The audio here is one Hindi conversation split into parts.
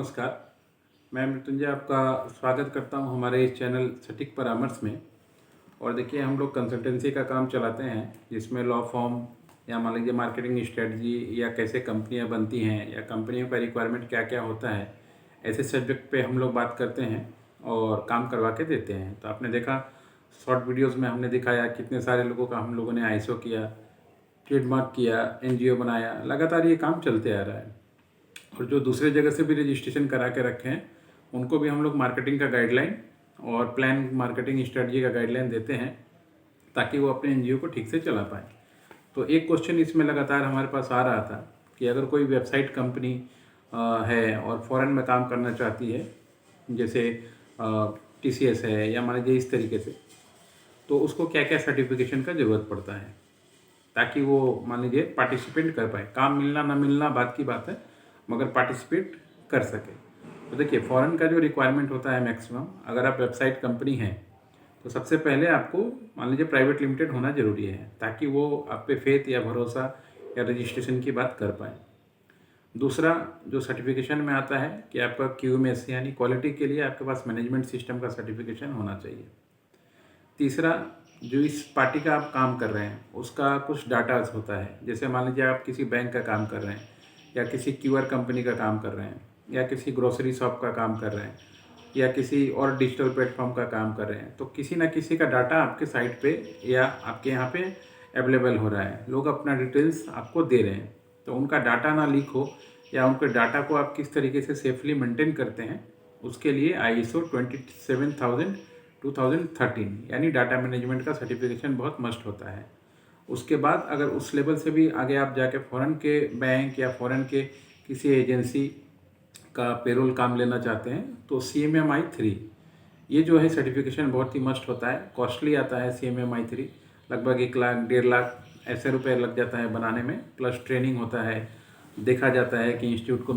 नमस्कार। मैं मृत्युंजय आपका स्वागत करता हूं हमारे इस चैनल सटीक परामर्श में। और देखिए, हम लोग कंसल्टेंसी का काम चलाते हैं जिसमें लॉ फॉर्म या मान लीजिए मार्केटिंग स्ट्रेटजी या कैसे कंपनियां बनती हैं या कंपनियों का रिक्वायरमेंट क्या क्या होता है, ऐसे सब्जेक्ट पे हम लोग बात करते हैं और काम करवा के देते हैं। तो आपने देखा शॉर्ट वीडियोज़ में हमने दिखाया कितने सारे लोगों का हम लोगों ने आईएसओ किया, ट्रेडमार्क किया, एनजीओ बनाया। लगातार ये काम चलते आ रहा है। और जो दूसरे जगह से भी रजिस्ट्रेशन करा के रखे हैं उनको भी हम लोग मार्केटिंग का गाइडलाइन और प्लान मार्केटिंग स्ट्रेटजी का गाइडलाइन देते हैं ताकि वो अपने एनजीओ को ठीक से चला पाए। तो एक क्वेश्चन इसमें लगातार हमारे पास आ रहा था कि अगर कोई वेबसाइट कंपनी है और फॉरेन में काम करना चाहती है, जैसे टीसीएस है या मान लीजिए इस तरीके से, तो उसको क्या क्या सर्टिफिकेशन का ज़रूरत पड़ता है ताकि वो मान लीजिए पार्टिसिपेट कर पाए। काम मिलना ना मिलना बात की बात है, मगर पार्टिसिपेट कर सके। तो देखिए, फॉरेन का जो रिक्वायरमेंट होता है मैक्सिमम, अगर आप वेबसाइट कंपनी हैं तो सबसे पहले आपको मान लीजिए प्राइवेट लिमिटेड होना ज़रूरी है ताकि वो आप पे फेथ या भरोसा या रजिस्ट्रेशन की बात कर पाए। दूसरा जो सर्टिफिकेशन में आता है कि आपका QMS यानी क्वालिटी के लिए आपके पास मैनेजमेंट सिस्टम का सर्टिफिकेशन होना चाहिए। तीसरा, जो इस पार्टी का आप काम कर रहे हैं उसका कुछ डाटाज होता है। जैसे मान लीजिए आप किसी बैंक का काम कर रहे हैं या किसी क्यूआर कंपनी का काम कर रहे हैं या किसी ग्रोसरी शॉप का काम कर रहे हैं या किसी और डिजिटल प्लेटफॉर्म का काम कर रहे हैं, तो किसी ना किसी का डाटा आपके साइट पे या आपके यहाँ पे अवेलेबल हो रहा है। लोग अपना डिटेल्स आपको दे रहे हैं, तो उनका डाटा ना लीक हो या उनके डाटा को आप किस तरीके से सेफली मेंटेन करते हैं, उसके लिए ISO 27000-2013 यानी डाटा मैनेजमेंट का सर्टिफिकेशन बहुत मस्ट होता है। उसके बाद अगर उस लेवल से भी आगे आप जाके फ़ॉरेन के बैंक या फ़ॉरेन के किसी एजेंसी का पेरोल काम लेना चाहते हैं तो CMMI 3 ये जो है सर्टिफिकेशन बहुत ही मस्ट होता है। कॉस्टली आता है CMMI 3, लगभग 1 लाख 1.5 लाख ऐसे रुपए लग जाता है बनाने में, प्लस ट्रेनिंग होता है। देखा जाता है कि इंस्टीट्यूट को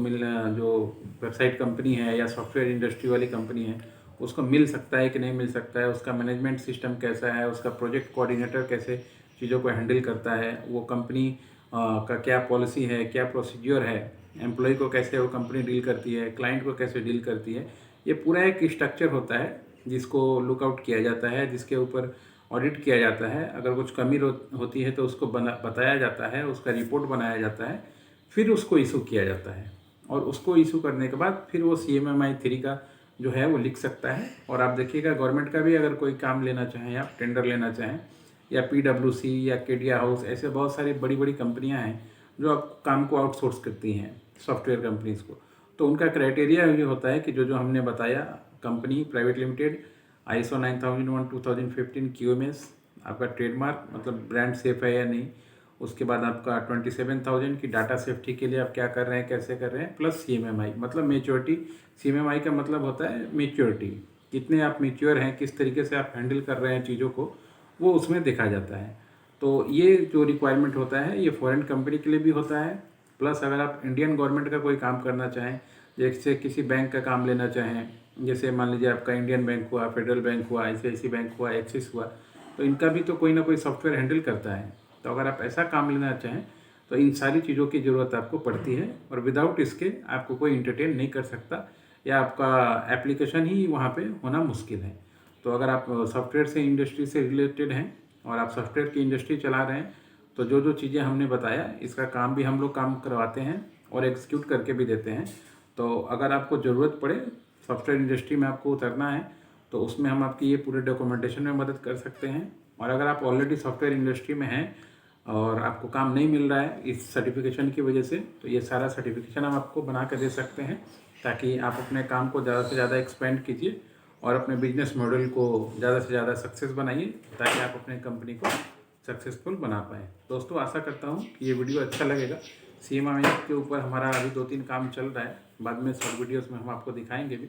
जो वेबसाइट कंपनी है या सॉफ्टवेयर इंडस्ट्री वाली कंपनी है उसको मिल सकता है कि नहीं मिल सकता है, उसका मैनेजमेंट सिस्टम कैसा है, उसका प्रोजेक्ट कोऑर्डिनेटर कैसे चीज़ों को हैंडल करता है, वो कंपनी का क्या पॉलिसी है, क्या प्रोसीजर है, एम्प्लॉय को कैसे वो कंपनी डील करती है, क्लाइंट को कैसे डील करती है। ये पूरा एक स्ट्रक्चर होता है जिसको लुकआउट किया जाता है, जिसके ऊपर ऑडिट किया जाता है। अगर कुछ कमी होती है तो उसको बताया जाता है, उसका रिपोर्ट बनाया जाता है, फिर उसको इशू किया जाता है। और उसको इशू करने के बाद फिर वो CMMI 3 का जो है वो लिख सकता है। और आप देखिएगा, गवर्नमेंट का भी अगर कोई काम लेना चाहें, आप टेंडर लेना चाहें, या PwC या केडिया हाउस, ऐसे बहुत सारी बड़ी बड़ी कंपनियां हैं जो आप काम को आउटसोर्स करती हैं सॉफ्टवेयर कंपनीज़ को। तो उनका क्राइटेरिया ये होता है कि जो हमने बताया, company private limited, ISO 9001:2015 QMS, आपका ट्रेडमार्क मतलब ब्रांड सेफ है या नहीं, उसके बाद आपका 27,000 की डाटा सेफ्टी के लिए आप क्या कर रहे हैं, कैसे कर रहे हैं, प्लस CMMI मतलब मेच्योरिटी। CMMI का मतलब होता है मेच्योरिटी, कितने आप मेच्योर हैं, किस तरीके से आप हैंडल कर रहे हैं चीज़ों को, वो उसमें देखा जाता है। तो ये जो रिक्वायरमेंट होता है ये फॉरेन कंपनी के लिए भी होता है, प्लस अगर आप इंडियन गवर्नमेंट का कोई काम करना चाहें, जैसे किसी बैंक का काम लेना चाहें, जैसे मान लीजिए आपका इंडियन बैंक हुआ, फेडरल बैंक हुआ, ICICI बैंक हुआ, एक्सिस हुआ, तो इनका भी तो कोई ना कोई सॉफ्टवेयर हैंडल करता है। तो अगर आप ऐसा काम लेना चाहें तो इन सारी चीज़ों की ज़रूरत आपको पड़ती है, और विदाउट इसके आपको कोई इंटरटेन नहीं कर सकता या आपका एप्लीकेशन ही वहाँ पे होना मुश्किल है। तो अगर आप सॉफ्टवेयर से इंडस्ट्री से रिलेटेड हैं और आप सॉफ्टवेयर की इंडस्ट्री चला रहे हैं, तो जो चीज़ें हमने बताया इसका काम भी हम लोग काम करवाते हैं और एग्जीक्यूट करके भी देते हैं। तो अगर आपको ज़रूरत पड़े, सॉफ्टवेयर इंडस्ट्री में आपको उतरना है, तो उसमें हम आपकी ये पूरे डॉक्यूमेंटेशन में मदद कर सकते हैं। और अगर आप ऑलरेडी सॉफ्टवेयर इंडस्ट्री में हैं और आपको काम नहीं मिल रहा है इस सर्टिफिकेशन की वजह से, तो ये सारा सर्टिफिकेशन हम आपको बना कर दे सकते हैं ताकि आप अपने काम को ज़्यादा से ज़्यादा एक्सपेंड कीजिए और अपने बिजनेस मॉडल को ज़्यादा से ज़्यादा सक्सेस बनाइए ताकि आप अपने कंपनी को सक्सेसफुल बना पाएँ। दोस्तों, आशा करता हूँ कि ये वीडियो अच्छा लगेगा। CMMI के ऊपर हमारा अभी 2-3 काम चल रहा है, बाद में शॉर्ट वीडियोस में हम आपको दिखाएंगे भी।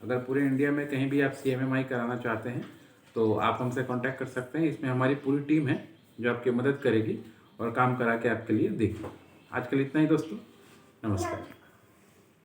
अगर पूरे इंडिया में कहीं भी आप CMMI कराना चाहते हैं तो आप हमसे कांटेक्ट कर सकते हैं। इसमें हमारी पूरी टीम है जो आपकी मदद करेगी और काम करा के आपके लिए देगी। आज के लिए इतना ही दोस्तों, नमस्कार।